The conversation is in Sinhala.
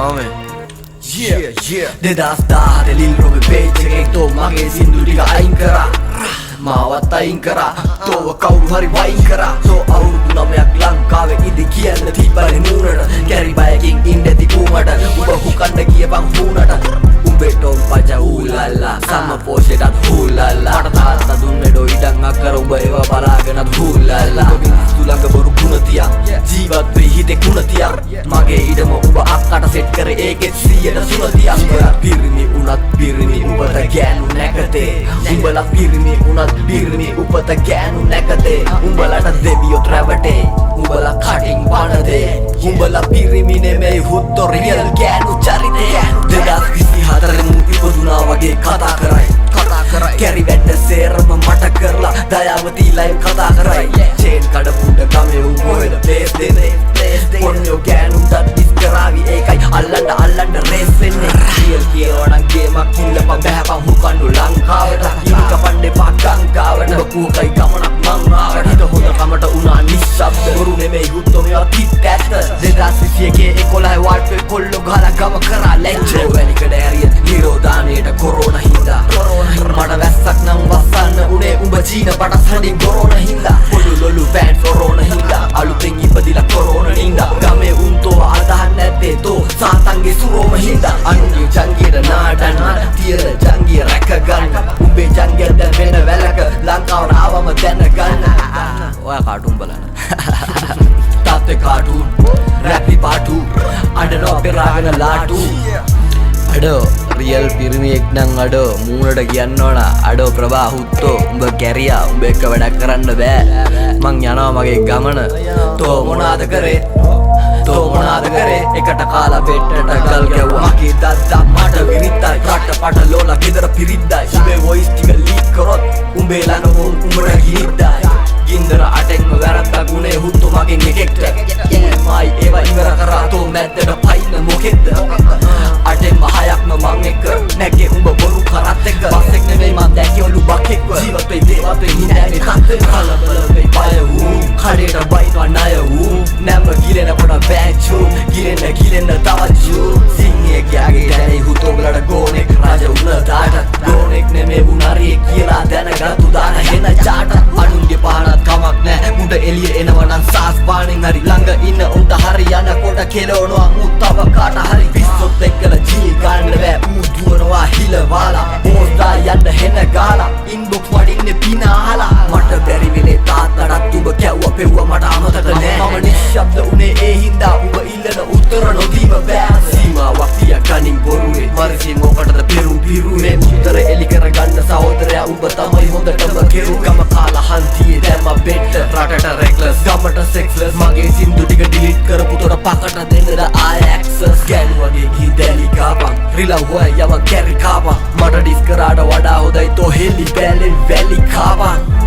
Mame. Dedas dah delil robe page to mage sindu diga aing kara mawat aing kara to kauru hari waing kara to auru namayak lankawe idi kiyanna thibane nunata carry biking inde di kumata uba hukanda giya bang hunata umbe tom paja ulala sama poshetat hulala mata taata dunne do idan akkara uba ewa balaganat hulala tulanga boru gunatiya jeevat we hite gunatiya mage idama uba akkata set kare eket 100 sunatiya pirmi unat pirmi ubata ganu nakate umbala pirmi unat pirmi ubata ganu nakate umbalata deviyo travate umbala cutting banade umbala pirmi ne me hutto real ganu charite dedas kisi hataremu ipoduna wage kata karai carry benda serama mata karla dayawati live kata karai chain kada punda kame uboida place dene ponyo ganu dat iskaravi ekai allanda race wenne real kiyawana game akilla pa behapang hukandu lankawata inika pande pakangkawata baku kai gamanak mangawata hita honda kamata una nishabda guru ne me hutto me athi tatta 2021 watt pe kollo gala gama kara lecture velikada area nirodhaneta corona hinda mata වැස්සක් නම් වස්සන්න උනේ උඹ චීන පටස් හඬින් කොරෝනා හින්දා පොඩු ලොලු බෑන්ඩ් කොරෝනා හින්දා අලුතෙන් ඉපදිලා කොරෝනා නින්දා ගමේ උන්තෝ අදහන් නැත්තේ තෝ සාතන්ගේ සුරෝම හින්දා අනුන්ගේ ජංගියට නාඩන්න තියර ජංගිය රැක ගන්න උඹේ ජංගිය දැන් වෙන වැලක ලංකාවට ආවම දැනගන්න ඔයා කාටුන් බලන්න තාත්තේ කාටුන් රැපි පාටු අඬනවා පෙරාගෙන ලාටු අඩෝ රියල් පිරිමියෙක් නම් අඩෝ මූණට කියන්න ඕන අඩෝ ප්‍රභා හුත්තෝ උඹ කැරියා උඹ එක්ක වැඩක් කරන්න බෑ මං යනවා මගේ ගමන තෝ මොනාද කරේ එකට කාලා බෙට්ටට ගල් ගැව්වා මගේ දද්දා මට විරිද්දයි රට පට ලෝලා ගෙදර පිරිද්දයි උඹේ වොයිස් ටික ලීක් කරොත් උඹේ ළඟ වුන් උඹට ගිනිද්දයි ගින්දර අටෙක්ම වැරද්දක් උනේ හුත්තෝ මගෙන් එකෙක්ට මයි ඒවා ඉවර කරා තෝ මැද්දට පයින්න මොකෙද්ද අටෙන්ම හයක්ම මං එක්ක නැගේ උඹ බොරු කරත් එක්ක බස් එක නෙමෙයි මං දැක්කේ ඔලුබක් එක්ක ජීවත් වෙයි දේවත් වෙයි හිඳන්නේ තත්ත්වෙ කලබල වෙයි බය වූ කඩේට බයිනවා ණය වූ නැම ගිරෙන පොඩ බෑචු ගිරෙන්න තවච්චු සිංහේ ගෑගේ දැනේ හුතෝබලට ගෝනෙක් රජ උන දාට ගෝනෙක් නෙමෙයි උනාරියේ කියලා දැනගත්තු දාන හෙන චාට අනුන්ගේ පහනත් කමක් නෑ මුඩ එළිය එනවා නම් සාස් පාණෙන් හරි ළඟ ඉන්න උන්ට හරි යනකොට කෙලවනවා මුත්තව කාට හරි පිස්සොත් එක්කලා ජී ගන්න බෑ ඌ දුවනවා හිලවාලා පෝස්ටා යන්න හෙන ගාලා ඉන්බොක්ස් වඩින්නේ පිනාලා මට බැරි වෙලේ තාත්තටත් උඹ කැව්වා පෙව්වා මට අමතක නෑ මම නිශ්ශබ්ද උනේ ඒ හින්දා උඹ ඉල්ලන උත්තර නොදීම බෑ සීමාවක් තියා ගනින් බොරුවේ මරසින් මොකටද පෙරුම් පිරුවේ උත්තර එලි කරගන්න සහෝදරයා උඹ තමයි හොඳටම කෙරු ගම කාලා හන්තියේ දැම්ම බෙට්ට රටට රෙක්ලස් ගමට සෙක්ස්ලස් මගේ සින්දු ටික ඩිලීට් කරපු තොර පකට දෙන්නද ආය ඇක්සස් ගෑන් වගේ කී දැලි කාපන් රිලා හොය යම කැරි කාපන් මට ඩිස් කරාට වඩා හොඳයි තෝ හෙලි බැලෙන් වැලි කාපන්